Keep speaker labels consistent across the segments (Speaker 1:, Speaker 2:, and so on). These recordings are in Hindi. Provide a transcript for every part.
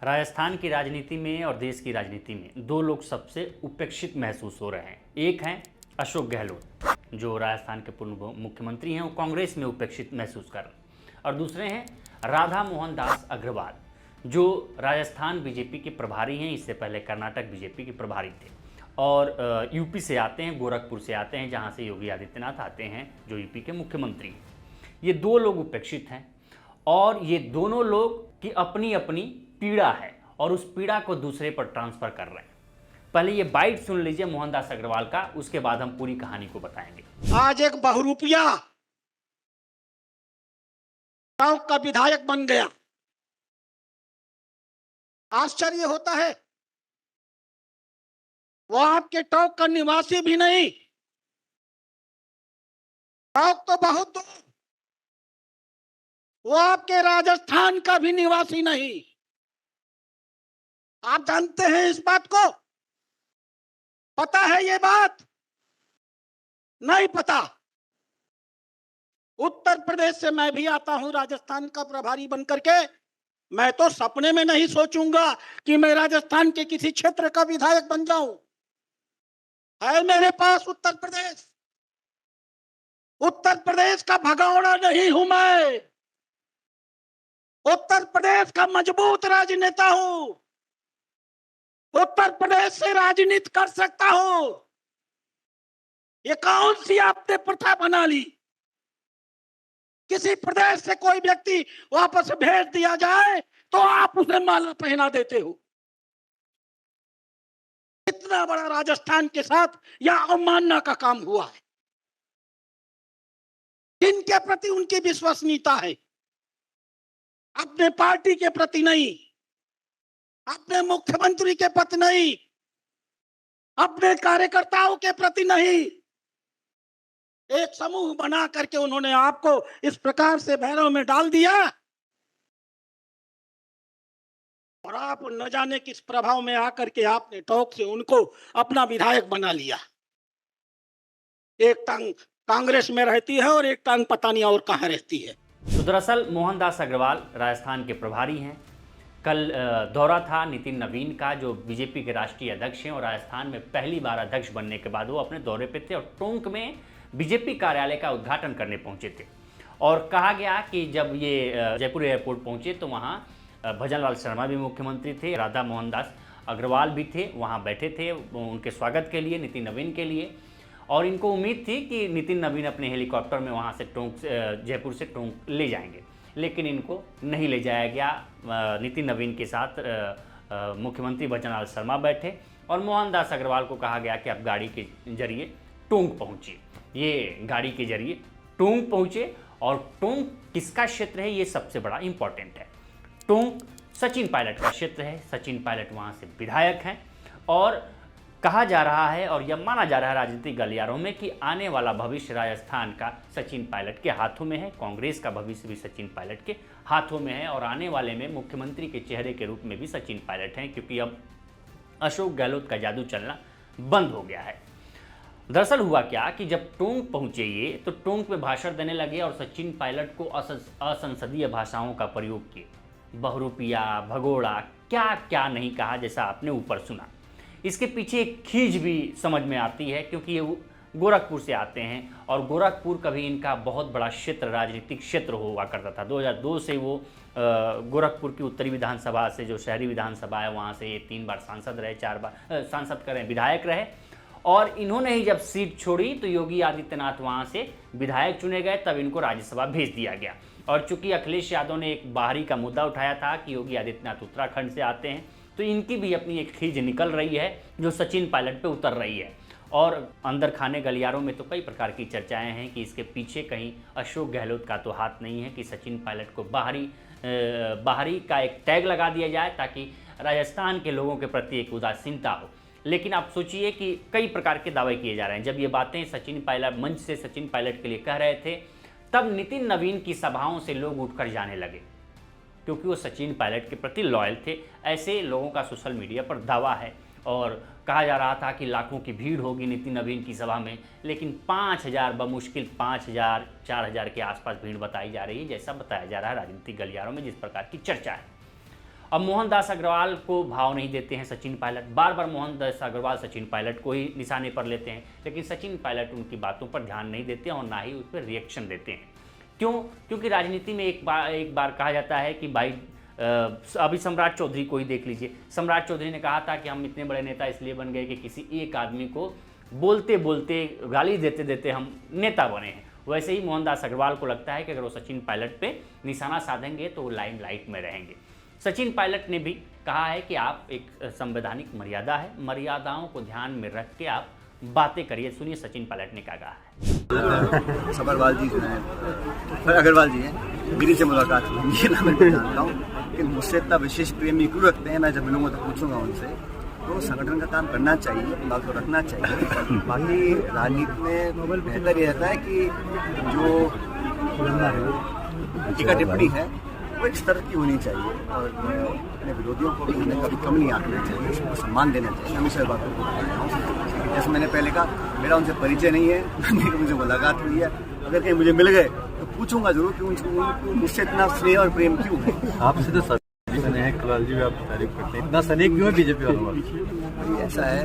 Speaker 1: राजस्थान की राजनीति में और देश की राजनीति में दो लोग सबसे उपेक्षित महसूस हो रहे हैं। एक हैं अशोक गहलोत, जो राजस्थान के पूर्व मुख्यमंत्री हैं, वो कांग्रेस में उपेक्षित महसूस कर रहे हैं। और दूसरे हैं राधा मोहन दास अग्रवाल, जो राजस्थान बीजेपी के प्रभारी हैं। इससे पहले कर्नाटक बीजेपी के प्रभारी थे और यूपी से आते हैं, गोरखपुर से आते हैं, जहाँ से योगी आदित्यनाथ आते हैं, जो यूपी के मुख्यमंत्री हैं। ये दो लोग उपेक्षित हैं और ये दोनों लोग की अपनी अपनी पीड़ा है और उस पीड़ा को दूसरे पर ट्रांसफर कर रहे हैं। पहले ये बाइट सुन लीजिए मोहनदास अग्रवाल का, उसके बाद हम पूरी कहानी को बताएंगे।
Speaker 2: आज एक बहुरूपिया गांव का विधायक बन गया। आश्चर्य होता है, वो आपके टॉक का निवासी भी नहीं, टॉक तो बहुत दूर, वो आपके राजस्थान का भी निवासी नहीं। आप जानते हैं इस बात को? पता है ये बात? नहीं पता। उत्तर प्रदेश से मैं भी आता हूं राजस्थान का प्रभारी बनकर के। मैं तो सपने में नहीं सोचूंगा कि मैं राजस्थान के किसी क्षेत्र का विधायक बन जाऊं। है मेरे पास उत्तर प्रदेश। उत्तर प्रदेश का भगौड़ा नहीं हूं मैं। उत्तर प्रदेश का मजबूत राजनेता हूं। उत्तर प्रदेश से राजनीति कर सकता हूं। ये कौन सी आपने प्रथा बना ली? किसी प्रदेश से कोई व्यक्ति वापस भेज दिया जाए तो आप उसे माला पहना देते हो। इतना बड़ा राजस्थान के साथ यह अवमानना का काम हुआ है। जिनके प्रति उनकी विश्वसनीयता है, अपने पार्टी के प्रति नहीं, अपने मुख्यमंत्री के प्रति नहीं, अपने कार्यकर्ताओं के प्रति नहीं, एक समूह बना करके उन्होंने आपको इस प्रकार से भैरव में डाल दिया और आप न जाने किस प्रभाव में आकर के आपने टॉक से उनको अपना विधायक बना लिया। एक टांग कांग्रेस में रहती है और एक टांग पता नहीं और कहां रहती है।
Speaker 1: तो दरअसल मोहनदास अग्रवाल राजस्थान के प्रभारी हैं। कल दौरा था नितिन नवीन का, जो बीजेपी के राष्ट्रीय अध्यक्ष हैं और राजस्थान में पहली बार अध्यक्ष बनने के बाद वो अपने दौरे पे थे और टोंक में बीजेपी कार्यालय का उद्घाटन करने पहुंचे थे। और कहा गया कि जब ये जयपुर एयरपोर्ट पहुंचे तो वहाँ भजनलाल शर्मा भी मुख्यमंत्री थे, राधा मोहनदास अग्रवाल भी थे, वहाँ बैठे थे उनके स्वागत के लिए, नितिन नवीन के लिए। और इनको उम्मीद थी कि नितिन नवीन अपने हेलीकॉप्टर में वहाँ से जयपुर से टोंक ले जाएंगे, लेकिन इनको नहीं ले जाया गया। नितिन नवीन के साथ मुख्यमंत्री भजनलाल शर्मा बैठे और मोहनदास अग्रवाल को कहा गया कि आप गाड़ी के जरिए टोंक पहुँचिए। ये गाड़ी के जरिए टोंक पहुँचे और टोंक किसका क्षेत्र है, ये सबसे बड़ा इम्पॉर्टेंट है। टोंक सचिन पायलट का क्षेत्र है। सचिन पायलट वहाँ से विधायक हैं और कहा जा रहा है और यह माना जा रहा है राजनीतिक गलियारों में कि आने वाला भविष्य राजस्थान का सचिन पायलट के हाथों में है। कांग्रेस का भविष्य भी सचिन पायलट के हाथों में है और आने वाले में मुख्यमंत्री के चेहरे के रूप में भी सचिन पायलट हैं, क्योंकि अब अशोक गहलोत का जादू चलना बंद हो गया है। दरअसल हुआ क्या कि जब टोंक पहुंचे ये, तो टोंक में भाषण देने लगे और सचिन पायलट को असंसदीय भाषाओं का प्रयोग किए। बहुरूपिया, भगोड़ा, क्या क्या नहीं कहा, जैसा आपने ऊपर सुना। इसके पीछे एक खींच भी समझ में आती है, क्योंकि ये गोरखपुर से आते हैं और गोरखपुर कभी इनका बहुत बड़ा क्षेत्र, राजनीतिक क्षेत्र हुआ करता था। 2002 से वो गोरखपुर की उत्तरी विधानसभा से, जो शहरी विधानसभा है, वहाँ से ये 3 बार सांसद रहे, 4 बार सांसद करें विधायक रहे। और इन्होंने ही जब सीट छोड़ी तो योगी आदित्यनाथ वहाँ से विधायक चुने गए, तब इनको राज्यसभा भेज दिया गया। और चूंकि अखिलेश यादव ने एक बाहरी का मुद्दा उठाया था कि योगी आदित्यनाथ उत्तराखंड से आते हैं, तो इनकी भी अपनी एक खींच निकल रही है जो सचिन पायलट पे उतर रही है। और अंदर खाने गलियारों में तो कई प्रकार की चर्चाएं हैं कि इसके पीछे कहीं अशोक गहलोत का तो हाथ नहीं है, कि सचिन पायलट को बाहरी का एक टैग लगा दिया जाए ताकि राजस्थान के लोगों के प्रति एक उदासीनता हो। लेकिन आप सोचिए कि कई प्रकार के दावे किए जा रहे हैं। जब ये बातें सचिन पायलट मंच से सचिन पायलट के लिए कह रहे थे, तब नितिन नवीन की सभाओं से लोग उठकर जाने लगे, क्योंकि वो सचिन पायलट के प्रति लॉयल थे। ऐसे लोगों का सोशल मीडिया पर दावा है और कहा जा रहा था कि लाखों की भीड़ होगी नितिन नवीन की सभा में, लेकिन 5000 बमुश्किल 5000 4000 के आसपास भीड़ बताई जा रही है, जैसा बताया जा रहा है राजनीतिक गलियारों में, जिस प्रकार की चर्चा है। अब मोहनदास अग्रवाल को भाव नहीं देते हैं सचिन पायलट, बार बार मोहनदास अग्रवाल सचिन पायलट को ही निशाने पर लेते हैं, लेकिन सचिन पायलट उनकी बातों पर ध्यान नहीं देते और ना ही उस पर रिएक्शन देते हैं। क्यों? क्योंकि राजनीति में एक बार कहा जाता है कि भाई अभी सम्राट चौधरी को ही देख लीजिए। सम्राट चौधरी ने कहा था कि हम इतने बड़े नेता इसलिए बन गए कि किसी एक आदमी को बोलते बोलते गाली देते देते हम नेता बने हैं। वैसे ही मोहनदास अग्रवाल को लगता है कि अगर वो सचिन पायलट पे निशाना साधेंगे तो वो लाइमलाइट में रहेंगे। सचिन पायलट ने भी कहा है कि आप एक संवैधानिक मर्यादा है, मर्यादाओं को ध्यान में रख के आप बातें करिए। सुनिए सचिन पायलट ने क्या कहा है।
Speaker 3: सबरवाल जी जो हैं, अग्रवाल जी हैं, मेरी से मुलाकात हुई, ये ना मैं जानता हूँ, लेकिन मुझसे इतना विशेष प्रेम क्यों रखते हैं, मैं जब मिलूंगा तो पूछूंगा उनसे। तो संगठन का काम करना चाहिए, बात को रखना चाहिए। बाकी राजनीति में बेहतर ये रहता है कि जो टीका टिप्पणी है वो एक स्तर की होनी चाहिए और अपने विरोधियों को भी हमें कभी कम नहीं आंकना चाहिए, उसको सम्मान देना चाहिए। हमेशा बातों को बताया हूँ, जैसे मैंने पहले कहा, मेरा उनसे परिचय नहीं है, मेरी उनसे मुलाकात हुई है। अगर कहीं मुझे मिल गए तो पूछूंगा जरूर कि उनको मुझसे इतना स्नेह और प्रेम क्यों है।
Speaker 4: आपसे तो स्नेह कलाल जी भी आप तारीफ करते हैं, इतना स्नेह क्यों है बीजेपी वालों?
Speaker 3: ऐसा है,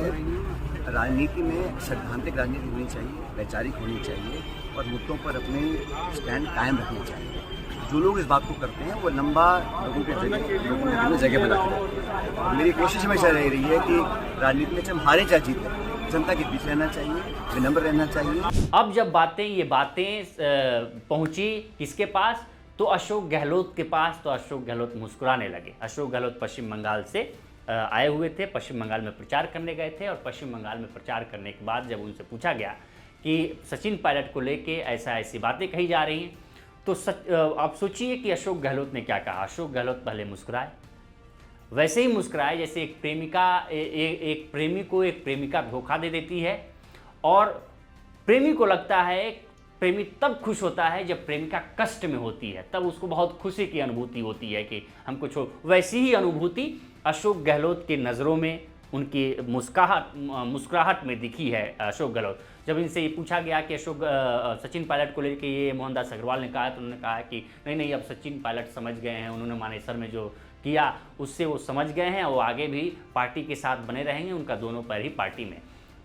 Speaker 3: राजनीति में सैद्धांतिक राजनीति होनी चाहिए, वैचारिक होनी चाहिए और मुद्दों पर अपने स्टैंड कायम रखने चाहिए। जो लोग इस बात को करते हैं वो लंबा लोगों के जगह बनाते हैं। मेरी कोशिश हमेशा रह रही है कि राजनीति में हम हारे चाहे जीते, जनता के बीच रहना चाहिए, विनम्र रहना चाहिए।
Speaker 1: अब जब ये बातें पहुंची किसके पास, तो अशोक गहलोत के पास, तो अशोक गहलोत मुस्कुराने लगे। अशोक गहलोत पश्चिम बंगाल से आए हुए थे, पश्चिम बंगाल में प्रचार करने गए थे और पश्चिम बंगाल में प्रचार करने के बाद जब उनसे पूछा गया कि सचिन पायलट को लेके ऐसी बातें कही जा रही हैं, तो आप सोचिए कि अशोक गहलोत ने क्या कहा। अशोक गहलोत पहले मुस्कुराए, वैसे ही मुस्कुराए जैसे एक प्रेमी को एक प्रेमिका धोखा दे देती है और प्रेमी को लगता है, प्रेमी तब खुश होता है जब प्रेमिका कष्ट में होती है, तब उसको बहुत खुशी की अनुभूति होती है कि हमको छोड़। वैसी ही अनुभूति अशोक गहलोत की नज़रों में, उनकी मुस्कुराहट में दिखी है। अशोक गहलोत जब इनसे ये पूछा गया कि सचिन पायलट को लेकर ये मोहनदास अग्रवाल ने कहा, तो उन्होंने कहा कि नहीं अब सचिन पायलट समझ गए हैं, उन्होंने मानेसर में जो किया उससे वो समझ गए हैं, वो आगे भी पार्टी के साथ बने रहेंगे, उनका दोनों पैर ही पार्टी में।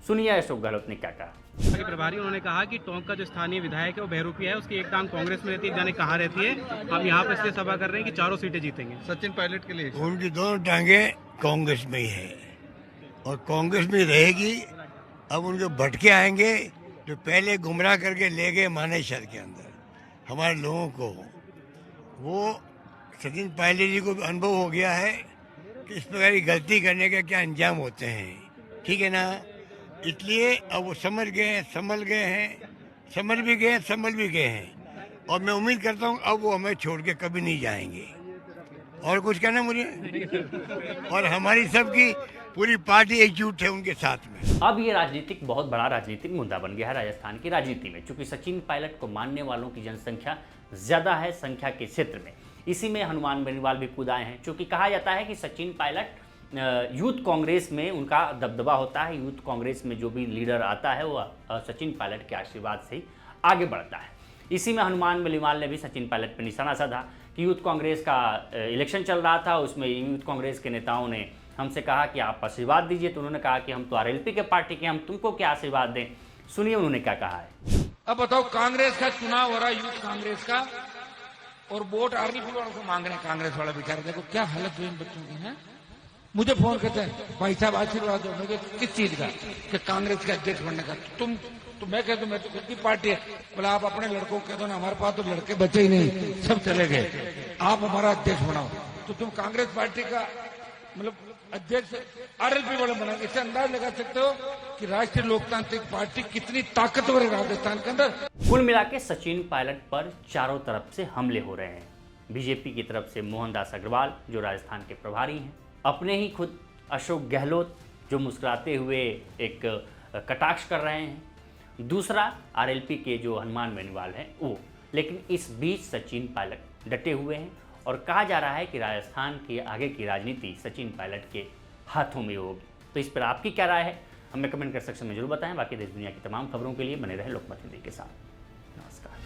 Speaker 1: सुनिए अशोक गहलोत ने क्या कहा।
Speaker 5: के प्रभारी उन्होंने कहा कि टोंक का जो स्थानीय विधायक है वो बहरूपिया है, उसकी एक टांग कांग्रेस में रहती है, एक जाने कहाँ रहती है। अब यहाँ पे इसलिए सभा कर रहे हैं कि 4 सीटें जीतेंगे
Speaker 4: सचिन पायलट के लिए।
Speaker 6: उनकी दोनों टांगे कांग्रेस में ही है और कांग्रेस में रहेगी। अब उनके भटके आएंगे जो पहले गुमराह करके ले गए मानेसर के अंदर हमारे लोगों को, वो सचिन पायलट जी को अनुभव हो गया है कि इस प्रकार की गलती करने के क्या अंजाम होते हैं, ठीक है ना। इसलिए अब वो समझ भी गए हैं और मैं उम्मीद करता हूँ अब वो हमें छोड़ के कभी नहीं जाएंगे। और कुछ कहना मुझे, और हमारी सबकी पूरी पार्टी एकजुट है उनके साथ में।
Speaker 1: अब ये राजनीतिक बहुत बड़ा राजनीतिक मुद्दा बन गया है राजस्थान की राजनीति में, क्योंकि सचिन पायलट को मानने वालों की जनसंख्या ज़्यादा है संख्या के क्षेत्र में। इसी में हनुमान बेनीवाल भी कूद आए हैं, क्योंकि कहा जाता है कि सचिन पायलट यूथ कांग्रेस में उनका दबदबा होता है। यूथ कांग्रेस में जो भी लीडर आता है वो सचिन पायलट के आशीर्वाद से ही आगे बढ़ता है। इसी में हनुमान बेनीवाल ने भी सचिन पायलट पर निशाना साधा कि यूथ कांग्रेस का इलेक्शन चल रहा था, उसमें यूथ कांग्रेस के नेताओं ने हमसे कहा कि आप आशीर्वाद दीजिए, तो उन्होंने कहा कि हम तो आरएलपी के पार्टी के, हम तुमको क्या आशीर्वाद दें। सुनिए उन्होंने क्या कहा है।
Speaker 7: अब बताओ, कांग्रेस का चुनाव हो रहा है, यूथ कांग्रेस का, और वोट आरएलपी वालों को मांग रहे हैं। कांग्रेस वाला बेचारे, देखो क्या हालत हुई इन बच्चों की है। मुझे फोन करते हैं, भाई साहब आशीर्वाद दो। मुझे किस चीज का? कि कांग्रेस के अध्यक्ष बनने का। तो मैं कहता हूं मैं तो खुद की पार्टी है। बोला आप अपने लड़कों को कह दो ना, हमारे पास तो लड़के बचे ही नहीं, सब चले गए, आप हमारा अध्यक्ष बनाओ। तो तुम कांग्रेस पार्टी का मतलब अध्यक्ष आरएलपी वाले बनाएंगे। इससे अंदाज लगा सकते हो कि राष्ट्रीय लोकतांत्रिक पार्टी कितनी ताकतवर है राजस्थान के अंदर।
Speaker 1: कुल मिला के सचिन पायलट पर चारों तरफ से हमले हो रहे हैं। बीजेपी की तरफ से मोहनदास अग्रवाल जो राजस्थान के प्रभारी हैं, अपने ही खुद अशोक गहलोत जो मुस्कुराते हुए एक कटाक्ष कर रहे हैं, दूसरा आरएलपी के जो हनुमान बेनीवाल हैं वो। लेकिन इस बीच सचिन पायलट डटे हुए हैं और कहा जा रहा है कि राजस्थान की आगे की राजनीति सचिन पायलट के हाथों में होगी। तो इस पर आपकी क्या राय है, हमें कमेंट कर सेक्शन में जरूर बताएं। बाकी देश दुनिया की तमाम खबरों के लिए बने रहे लोकमत हिंदी के साथ। नमस्कार।